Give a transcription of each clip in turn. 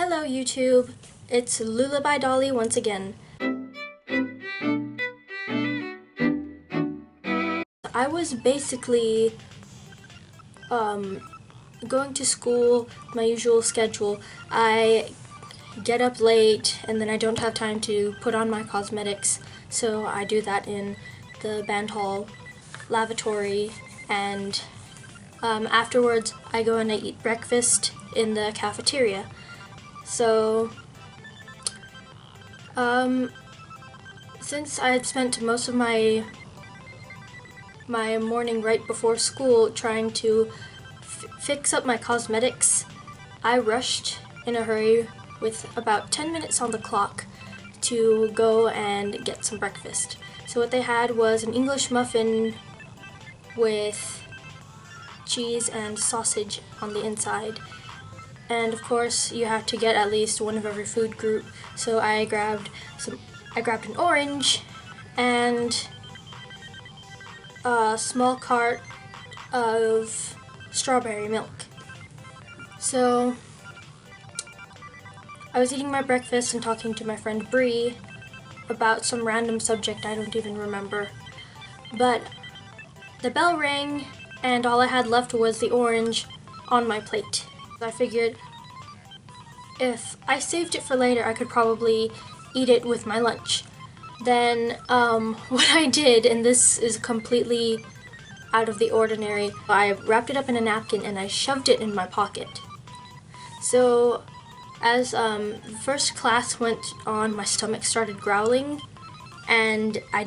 Hello YouTube, it's Lullaby Dolly once again. I was basically going to school, my usual schedule. I get up late and then I don't have time to put on my cosmetics, so I do that in the band hall lavatory, and afterwards I go and I eat breakfast in the cafeteria. So since I had spent most of my morning right before school trying to fix up my cosmetics, I rushed in a hurry with about 10 minutes on the clock to go and get some breakfast. So what they had was an English muffin with cheese and sausage on the inside. And of course you have to get at least one of every food group. So I grabbed an orange and a small cart of strawberry milk. So I was eating my breakfast and talking to my friend Bree about some random subject I don't even remember. But the bell rang and all I had left was the orange on my plate. I figured if I saved it for later, I could probably eat it with my lunch. Then what I did, and this is completely out of the ordinary, I wrapped it up in a napkin and I shoved it in my pocket. So as first class went on, my stomach started growling, and I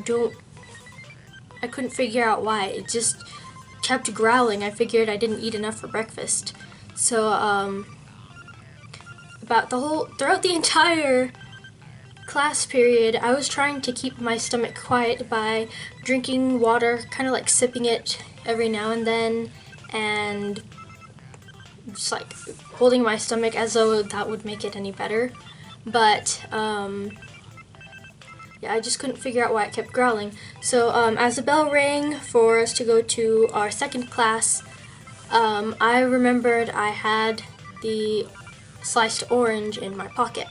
couldn't figure out why. It just kept growling. I figured I didn't eat enough for breakfast. So throughout the entire class period, I was trying to keep my stomach quiet by drinking water, kind of like sipping it every now and then, and just like holding my stomach as though that would make it any better. But yeah, I just couldn't figure out why it kept growling. So as the bell rang for us to go to our second class, I remembered I had the sliced orange in my pocket.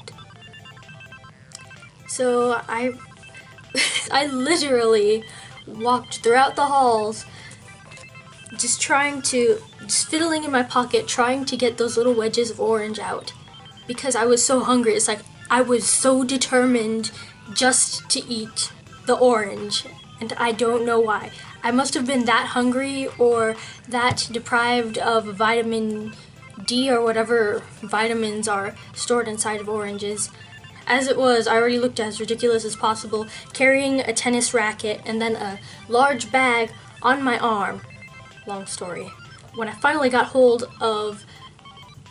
So I literally walked throughout the halls just fiddling in my pocket, trying to get those little wedges of orange out, because I was so hungry. It's like I was so determined just to eat the orange, and I don't know why. I must have been that hungry or that deprived of vitamin D or whatever vitamins are stored inside of oranges. As it was, I already looked as ridiculous as possible, carrying a tennis racket and then a large bag on my arm. Long story. When I finally got hold of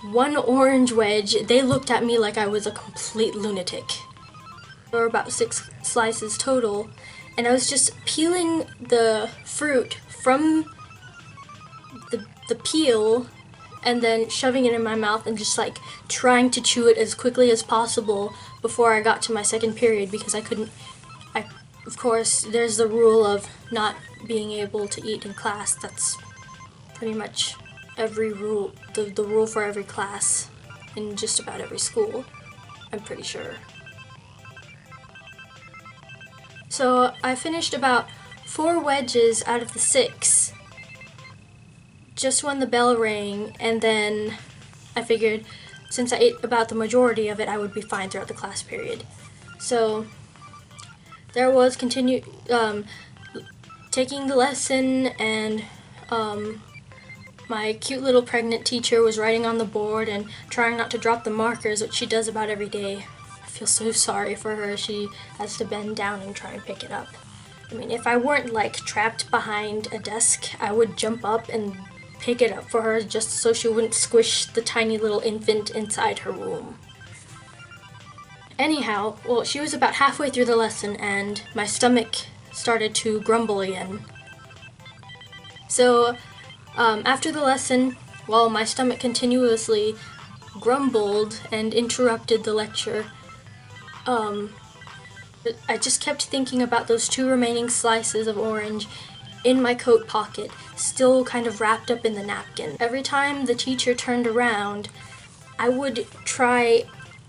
one orange wedge, they looked at me like I was a complete lunatic. There were about 6 slices total, and I was just peeling the fruit from the peel and then shoving it in my mouth and just like trying to chew it as quickly as possible before I got to my second period, because of course, there's the rule of not being able to eat in class. That's pretty much every rule, the rule for every class in just about every school, I'm pretty sure. So I finished about 4 wedges out of the 6 just when the bell rang, and then I figured since I ate about the majority of it, I would be fine throughout the class period. So there was taking the lesson, and my cute little pregnant teacher was writing on the board and trying not to drop the markers, which she does about every day. I feel so sorry for her. She has to bend down and try and pick it up. I mean, if I weren't like trapped behind a desk, I would jump up and pick it up for her just so she wouldn't squish the tiny little infant inside her womb. Anyhow, well, she was about halfway through the lesson and my stomach started to grumble again. So after the lesson, while my stomach continuously grumbled and interrupted the lecture, I just kept thinking about those 2 remaining slices of orange in my coat pocket, still kind of wrapped up in the napkin. Every time the teacher turned around, I would try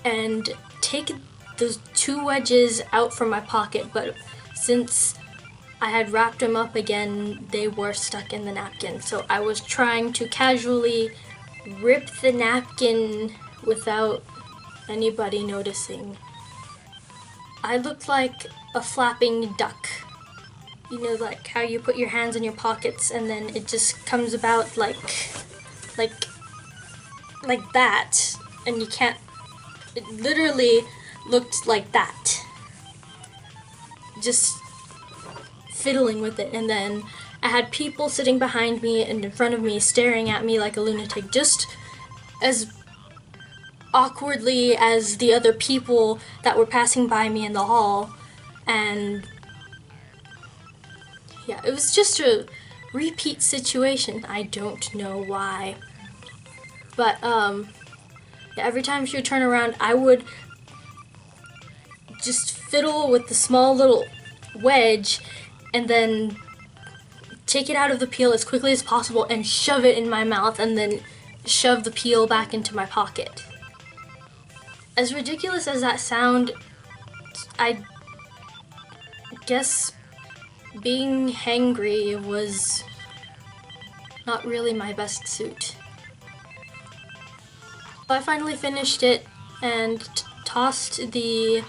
and take those 2 wedges out from my pocket, but since I had wrapped them up again, they were stuck in the napkin. So I was trying to casually rip the napkin without anybody noticing. I looked like a flapping duck. You know, like how you put your hands in your pockets and then it just comes about like that, and you can't. It literally looked like that. Just fiddling with it, and then I had people sitting behind me and in front of me staring at me like a lunatic, just as awkwardly as the other people that were passing by me in the hall. And yeah, it was just a repeat situation. I don't know why, but yeah, every time she would turn around, I would just fiddle with the small little wedge and then take it out of the peel as quickly as possible and shove it in my mouth and then shove the peel back into my pocket. As ridiculous as that sound, I guess being hangry was not really my best suit. I finally finished it and tossed the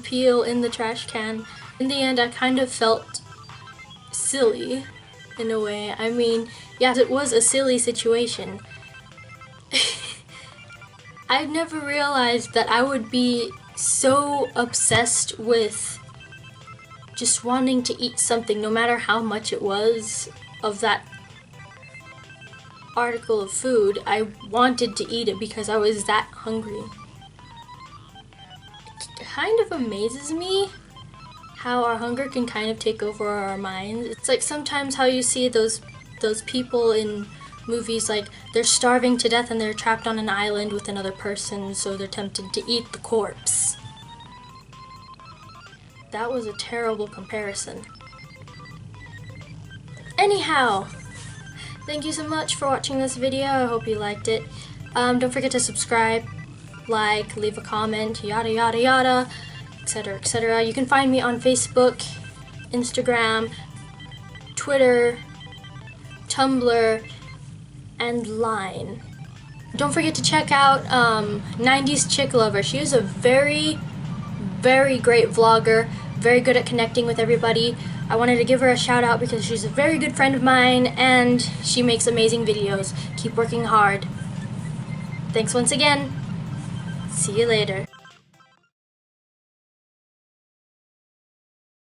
peel in the trash can. In the end, I kind of felt silly in a way. I mean, yes, it was a silly situation. I've never realized that I would be so obsessed with just wanting to eat something, no matter how much it was of that article of food. I wanted to eat it because I was that hungry. It kind of amazes me how our hunger can kind of take over our minds. It's like sometimes how you see those people in movies, like they're starving to death and they're trapped on an island with another person, so they're tempted to eat the corpse. That was a terrible comparison. Anyhow, thank you so much for watching this video. I hope you liked it. Don't forget to subscribe, like, leave a comment, yada yada yada, etc., etc. You can find me on Facebook, Instagram, Twitter, Tumblr, and Line. Don't forget to check out 90s Chick Lover. She is a very, very great vlogger, very good at connecting with everybody. I wanted to give her a shout out because she's a very good friend of mine and she makes amazing videos. Keep working hard. Thanks once again. See you later.